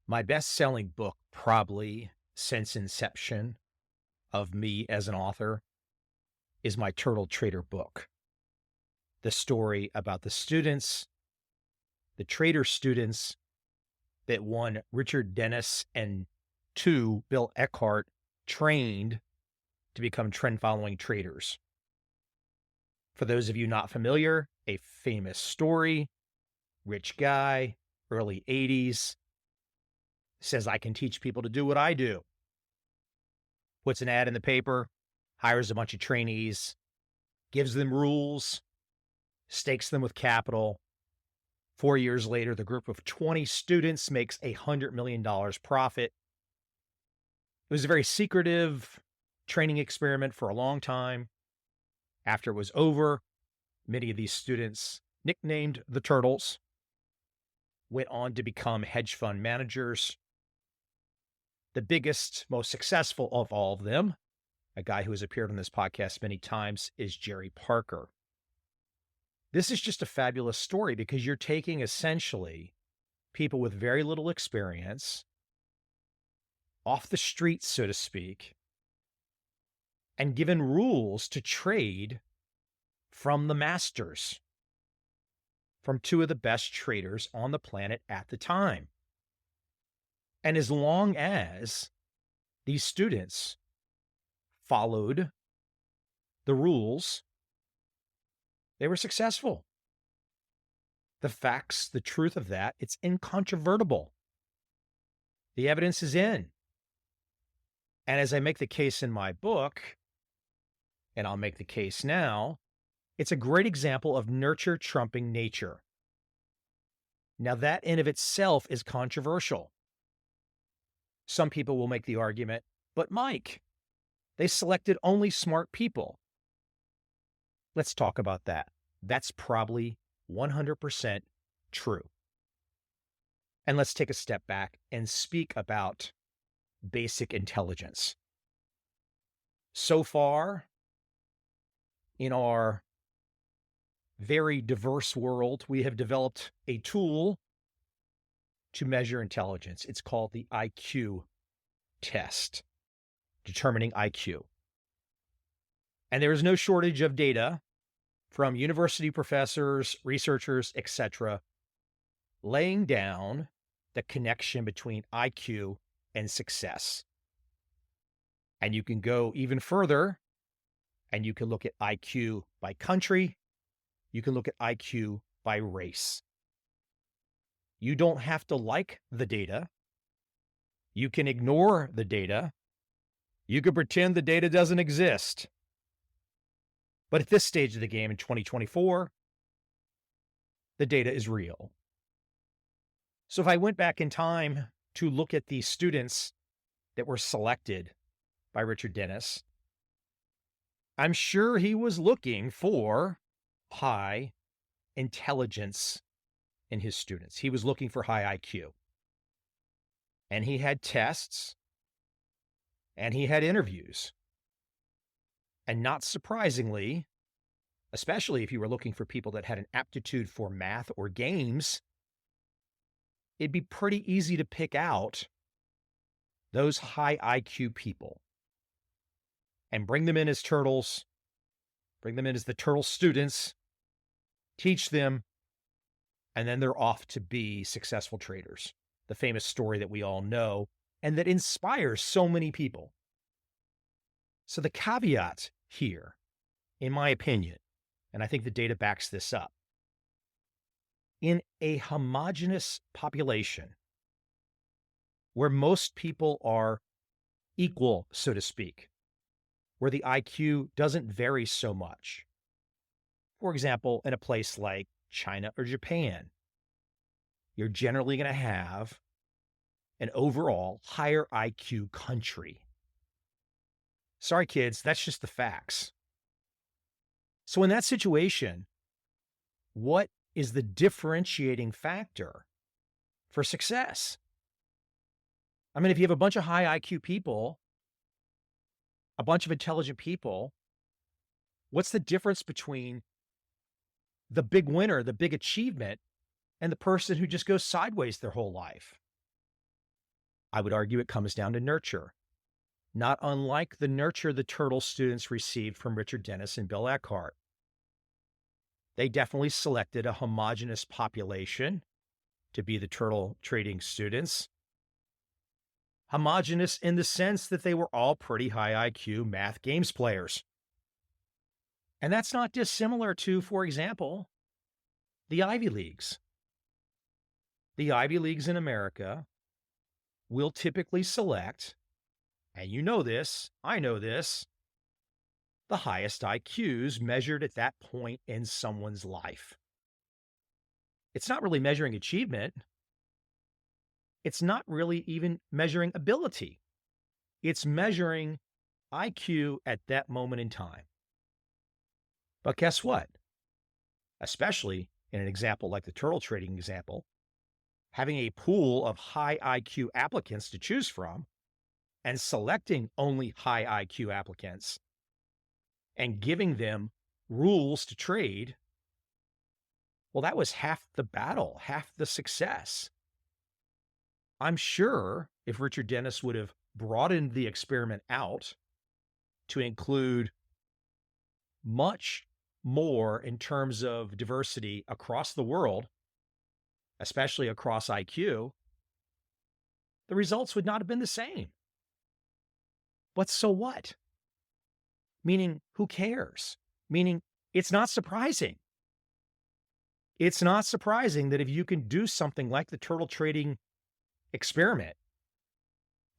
My best-selling book, probably since inception of me as an author, is my Turtle Trader book. The story about the trader students that one, Richard Dennis, and two, Bill Eckhart, trained to become trend-following traders. For those of you not familiar, a famous story, rich guy, early 80s, says, I can teach people to do what I do. Puts an ad in the paper, hires a bunch of trainees, gives them rules, stakes them with capital. 4 years later, the group of 20 students makes $100 million profit. It was a very secretive training experiment for a long time. After it was over, many of these students, nicknamed the Turtles, went on to become hedge fund managers. The biggest, most successful of all of them, a guy who has appeared on this podcast many times, is Jerry Parker. This is just a fabulous story because you're taking essentially people with very little experience off the street, so to speak, and given rules to trade from the masters, from two of the best traders on the planet at the time. And as long as these students followed the rules, they were successful. The facts, the truth of that, it's incontrovertible. The evidence is in. And as I make the case in my book, and I'll make the case now, it's a great example of nurture trumping nature. Now, that in of itself is controversial. Some people will make the argument, but Mike, they selected only smart people. Let's talk about that. That's probably 100% true. And let's take a step back and speak about basic intelligence. So far, in our very diverse world, we have developed a tool to measure intelligence. It's called the IQ test, determining IQ. And there is no shortage of data from university professors, researchers, etc., laying down the connection between IQ and success. And you can go even further, and you can look at IQ by country. You can look at IQ by race. You don't have to like the data. You can ignore the data. You can pretend the data doesn't exist. But at this stage of the game in 2024, the data is real. So if I went back in time to look at the students that were selected by Richard Dennis, I'm sure he was looking for high intelligence in his students. He was looking for high IQ. And he had tests, and he had interviews. And not surprisingly, especially if you were looking for people that had an aptitude for math or games, it'd be pretty easy to pick out those high IQ people and bring them in as turtles, bring them in as the turtle students, teach them, and then they're off to be successful traders. The famous story that we all know and that inspires so many people. So the caveat here, in my opinion, and I think the data backs this up, in a homogeneous population where most people are equal, so to speak, where the IQ doesn't vary so much. For example, in a place like China or Japan, you're generally going to have an overall higher IQ country. Sorry, kids, that's just the facts. So in that situation, what is the differentiating factor for success? I mean, if you have a bunch of high IQ people, a bunch of intelligent people, what's the difference between the big winner, the big achievement, and the person who just goes sideways their whole life? I would argue it comes down to nurture, not unlike the nurture the Turtle students received from Richard Dennis and Bill Eckhart. They definitely selected a homogeneous population to be the turtle trading students. Homogeneous in the sense that they were all pretty high IQ math games players. And that's not dissimilar to, for example, the Ivy Leagues. The Ivy Leagues in America will typically select, and you know this, I know this, the highest IQs measured at that point in someone's life. It's not really measuring achievement. It's not really even measuring ability. It's measuring IQ at that moment in time. But guess what? Especially in an example like the turtle trading example, having a pool of high IQ applicants to choose from and selecting only high IQ applicants and giving them rules to trade, well, that was half the battle, half the success. I'm sure if Richard Dennis would have broadened the experiment out to include much more in terms of diversity across the world, especially across IQ, the results would not have been the same. But so what? Meaning, who cares? Meaning, it's not surprising. It's not surprising that if you can do something like the turtle trading experiment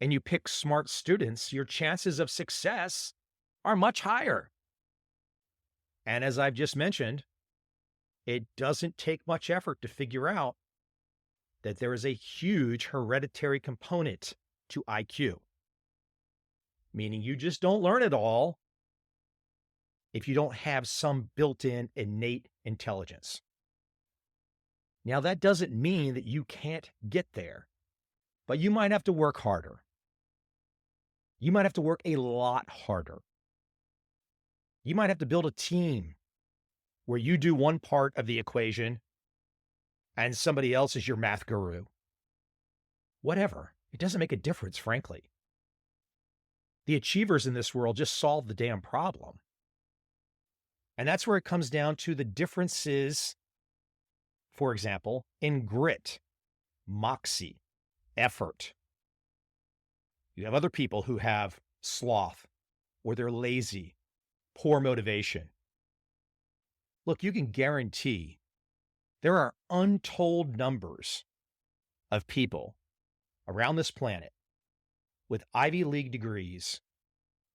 and you pick smart students, your chances of success are much higher. And as I've just mentioned, it doesn't take much effort to figure out that there is a huge hereditary component to IQ, meaning you just don't learn it all if you don't have some built-in innate intelligence. Now, that doesn't mean that you can't get there, but you might have to work harder. You might have to work a lot harder. You might have to build a team where you do one part of the equation and somebody else is your math guru. Whatever. It doesn't make a difference, frankly. The achievers in this world just solve the damn problem. And that's where it comes down to the differences, for example, in grit, moxie, effort. You have other people who have sloth, or they're lazy, poor motivation. Look, you can guarantee there are untold numbers of people around this planet with Ivy League degrees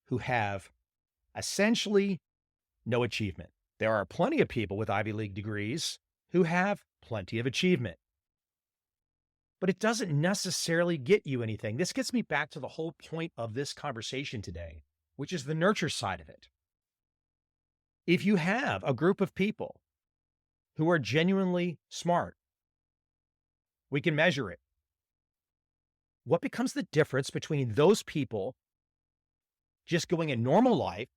who have essentially no achievement. There are plenty of people with Ivy League degrees who have plenty of achievement. But it doesn't necessarily get you anything. This gets me back to the whole point of this conversation today, which is the nurture side of it. If you have a group of people who are genuinely smart, we can measure it. What becomes the difference between those people just going a normal life,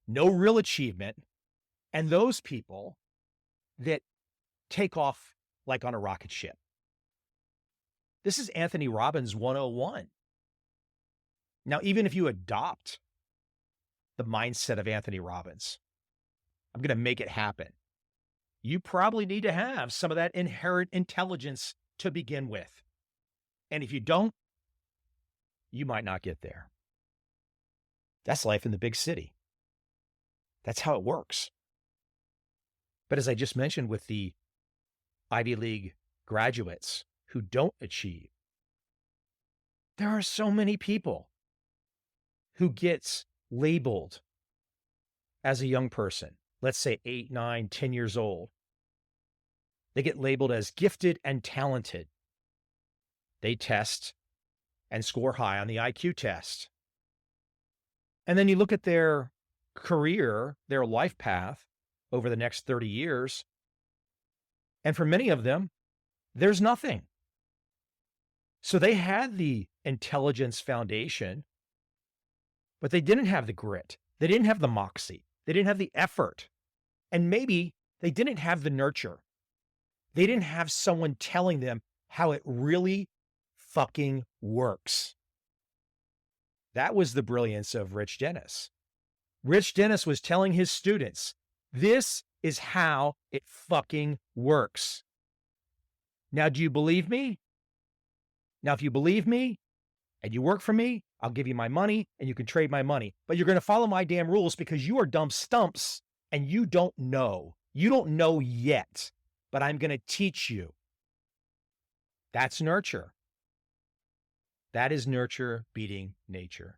no real achievement, and those people that take off like on a rocket ship? This is Anthony Robbins 101. Now, even if you adopt the mindset of Anthony Robbins, I'm going to make it happen, you probably need to have some of that inherent intelligence to begin with. And if you don't, you might not get there. That's life in the big city. That's how it works. But as I just mentioned with the Ivy League graduates who don't achieve, there are so many people who gets labeled as a young person, let's say 8, 9, 10 years old. They get labeled as gifted and talented. They test and score high on the IQ test. And then you look at their career, their life path over the next 30 years, and for many of them, there's nothing. So they had the intelligence foundation, but they didn't have the grit. They didn't have the moxie. They didn't have the effort. And maybe they didn't have the nurture. They didn't have someone telling them how it really fucking works. That was the brilliance of Rich Dennis. Rich Dennis was telling his students, this is how it fucking works. Now, do you believe me? Now, if you believe me and you work for me, I'll give you my money and you can trade my money. But you're going to follow my damn rules because you are dumb stumps and you don't know. You don't know yet, but I'm going to teach you. That's nurture. That is nurture beating nature.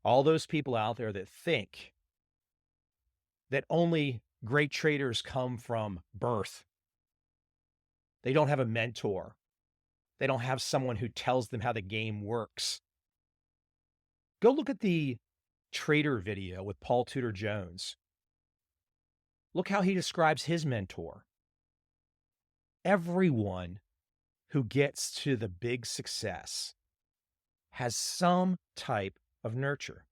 All those people out there that think that only great traders come from birth. They don't have a mentor. They don't have someone who tells them how the game works. Go look at the trader video with Paul Tudor Jones. Look how he describes his mentor. Everyone who gets to the big success has some type of nurture,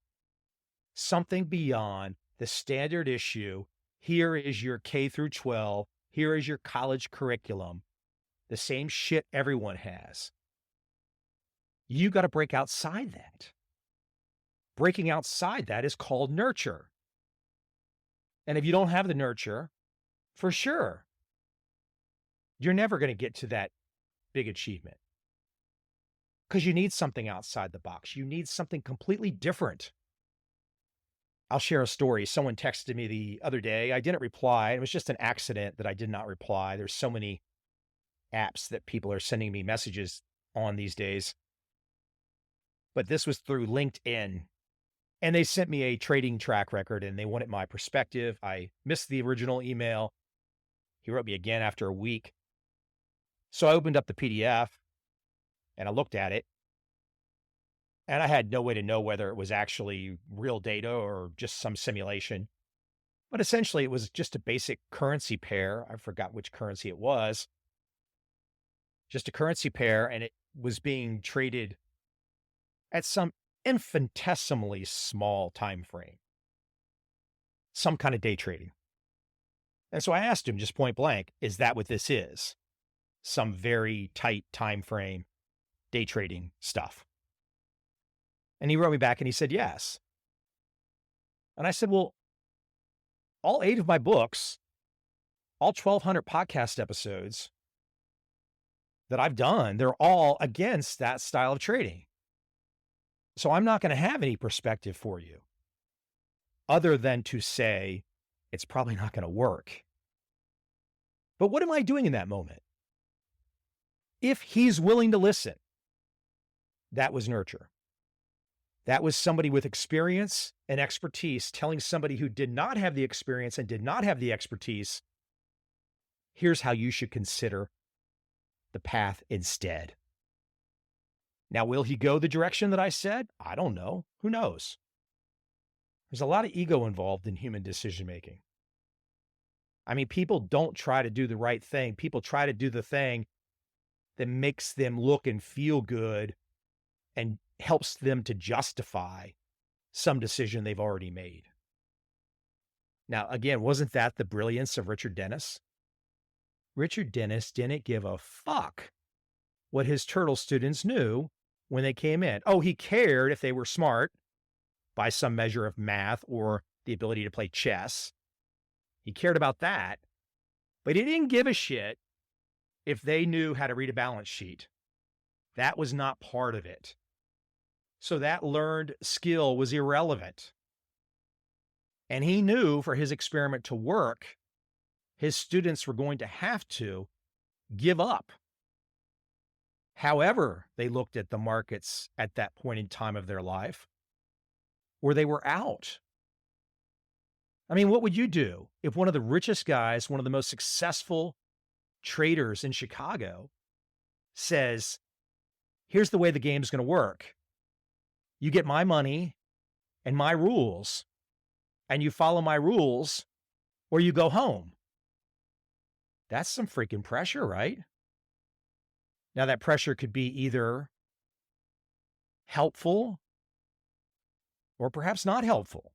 something beyond the standard issue. Here is your K through 12. Here is your college curriculum. The same shit everyone has. You got to break outside that. Breaking outside that is called nurture. And if you don't have the nurture, for sure, you're never going to get to that big achievement. Because you need something outside the box. You need something completely different. I'll share a story. Someone texted me the other day. I didn't reply. It was just an accident that I did not reply. There's so many apps that people are sending me messages on these days. But this was through LinkedIn. And they sent me a trading track record and they wanted my perspective. I missed the original email. He wrote me again after a week. So I opened up the PDF and I looked at it. And I had no way to know whether it was actually real data or just some simulation. But essentially, it was just a basic currency pair. I forgot which currency it was. Just a currency pair, and it was being traded at some infinitesimally small time frame. Some kind of day trading. And so I asked him just point blank, is that what this is? Some very tight time frame day trading stuff. And he wrote me back and he said, yes. And I said, well, all 8 of my books, all 1,200 podcast episodes that I've done, they're all against that style of trading. So I'm not going to have any perspective for you other than to say it's probably not going to work. But what am I doing in that moment? If he's willing to listen, that was nurture. That was somebody with experience and expertise telling somebody who did not have the experience and did not have the expertise, here's how you should consider the path instead. Now, will he go the direction that I said? I don't know. Who knows? There's a lot of ego involved in human decision-making. I mean, people don't try to do the right thing. People try to do the thing that makes them look and feel good and helps them to justify some decision they've already made. Now, again, wasn't that the brilliance of Richard Dennis? Richard Dennis didn't give a fuck what his turtle students knew when they came in. Oh, he cared if they were smart by some measure of math or the ability to play chess. He cared about that, but he didn't give a shit if they knew how to read a balance sheet. That was not part of it. So that learned skill was irrelevant. And he knew for his experiment to work, his students were going to have to give up. However they looked at the markets at that point in time of their life, or they were out. I mean, what would you do if one of the richest guys, one of the most successful traders in Chicago says, here's the way the game's going to work. You get my money and my rules, and you follow my rules, or you go home. That's some freaking pressure, right? Now, that pressure could be either helpful or perhaps not helpful.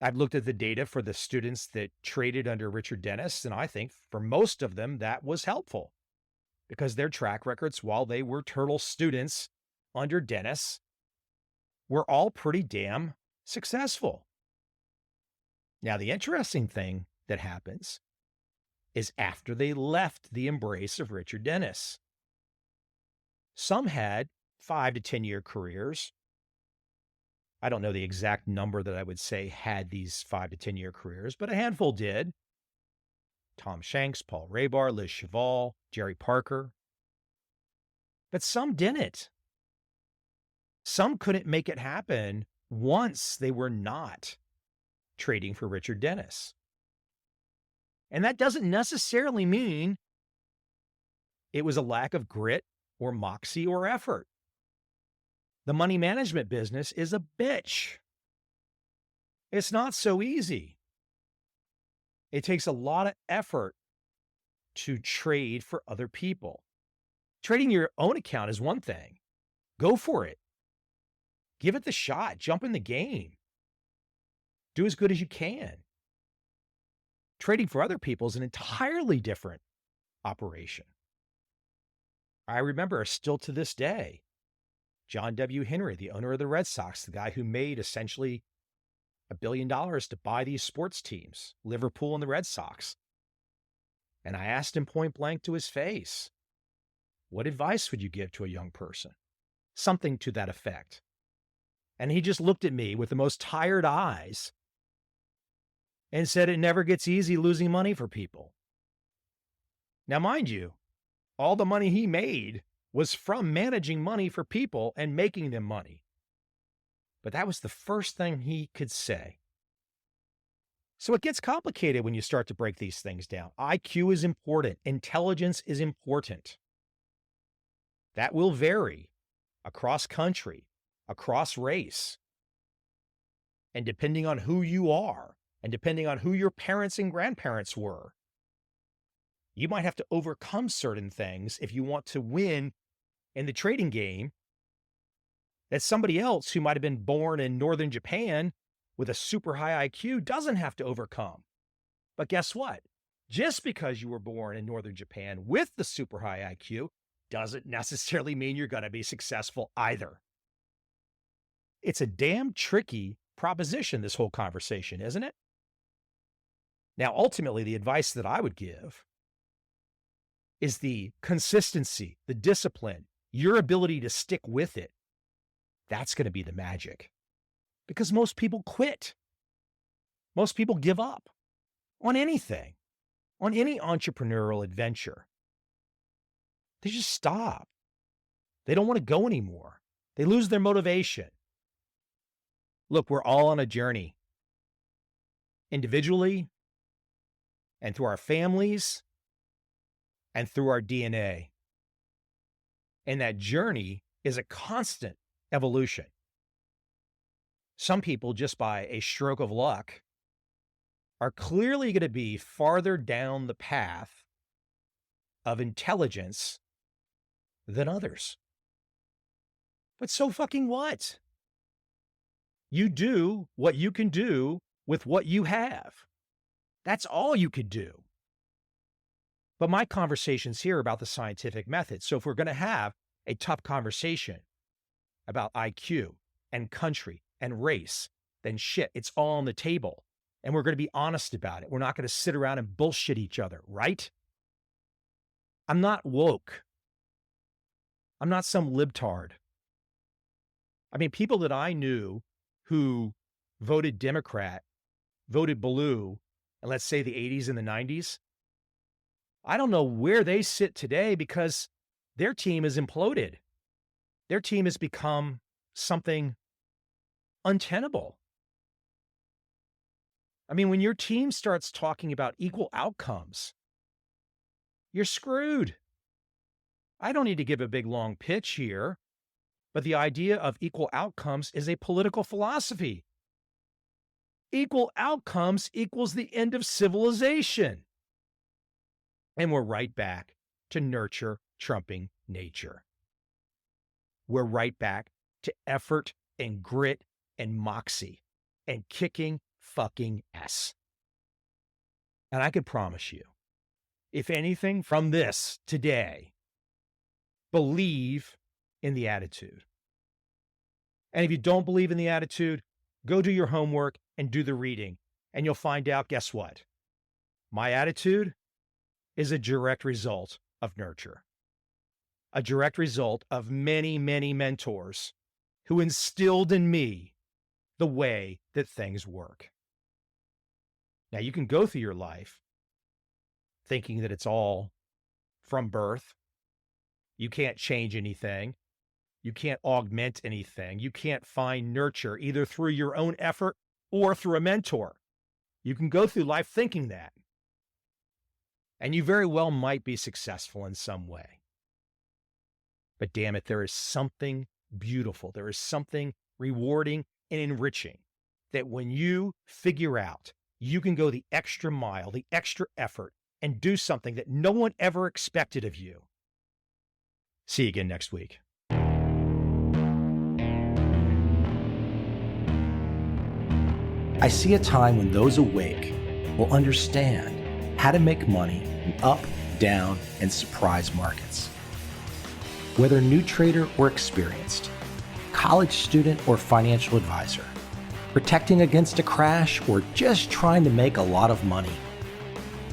I've looked at the data for the students that traded under Richard Dennis, and I think for most of them, that was helpful because their track records while they were Turtle students under Dennis were all pretty damn successful. Now, the interesting thing that happens is after they left the embrace of Richard Dennis, some had 5 to 10 year careers. I don't know the exact number that I would say had these 5 to 10 year careers, but a handful did. Tom Shanks, Paul Rabar, Liz Cheval, Jerry Parker. But some didn't. Some couldn't make it happen once they were not trading for Richard Dennis. And that doesn't necessarily mean it was a lack of grit or moxie or effort. The money management business is a bitch. It's not so easy. It takes a lot of effort to trade for other people. Trading your own account is one thing. Go for it. Give it the shot. Jump in the game. Do as good as you can. Trading for other people is an entirely different operation. I remember still to this day, John W. Henry, the owner of the Red Sox, the guy who made essentially $1 billion to buy these sports teams, Liverpool and the Red Sox. And I asked him point blank to his face, what advice would you give to a young person? Something to that effect. And he just looked at me with the most tired eyes and said, it never gets easy losing money for people. Now, mind you, all the money he made was from managing money for people and making them money. But that was the first thing he could say. So it gets complicated when you start to break these things down. IQ is important. Intelligence is important. That will vary across country, across race. And depending on who you are, and depending on who your parents and grandparents were, you might have to overcome certain things if you want to win in the trading game that somebody else who might have been born in northern Japan with a super high IQ doesn't have to overcome. But guess what? Just because you were born in northern Japan with the super high IQ doesn't necessarily mean you're going to be successful either. It's a damn tricky proposition, this whole conversation, isn't it? Now, ultimately, the advice that I would give is the consistency, the discipline, your ability to stick with it. That's going to be the magic. Because most people quit. Most people give up on anything, on any entrepreneurial adventure. They just stop. They don't want to go anymore. They lose their motivation. Look, we're all on a journey. Individually, and through our families, and through our DNA. And that journey is a constant evolution. Some people, just by a stroke of luck, are clearly going to be farther down the path of intelligence than others. But so fucking what? You do what you can do with what you have. That's all you could do. But my conversation's here about the scientific method. So if we're going to have a tough conversation about IQ and country and race, then shit, it's all on the table. And we're going to be honest about it. We're not going to sit around and bullshit each other, right? I'm not woke. I'm not some libtard. I mean, people that I knew who voted Democrat, voted blue, and let's say the 80s and the 90s, I don't know where they sit today because their team has imploded. Their team has become something untenable. I mean, when your team starts talking about equal outcomes, you're screwed. I don't need to give a big long pitch here, but the idea of equal outcomes is a political philosophy. Equal outcomes equals the end of civilization. And we're right back to nurture trumping nature. We're right back to effort and grit and moxie and kicking fucking ass. And I can promise you, if anything from this today believe in the attitude. And if you don't believe in the attitude, go do your homework and do the reading, and you'll find out, guess what? My attitude is a direct result of nurture, a direct result of many, many mentors who instilled in me the way that things work. Now, you can go through your life thinking that it's all from birth. You can't change anything. You can't augment anything. You can't find nurture either through your own effort or through a mentor. You can go through life thinking that. And you very well might be successful in some way. But damn it, there is something beautiful. There is something rewarding and enriching that when you figure out you can go the extra mile, the extra effort, and do something that no one ever expected of you. See you again next week. I see a time when those awake will understand how to make money in up, down, and surprise markets. Whether new trader or experienced, college student or financial advisor, protecting against a crash or just trying to make a lot of money,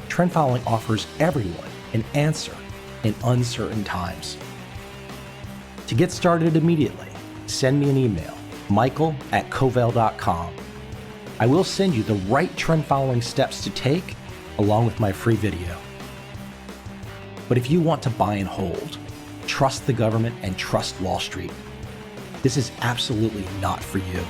trend following offers everyone an answer in uncertain times. To get started immediately, send me an email, michael@covel.com. I will send you the right trend following steps to take along with my free video. But if you want to buy and hold, trust the government and trust Wall Street, this is absolutely not for you.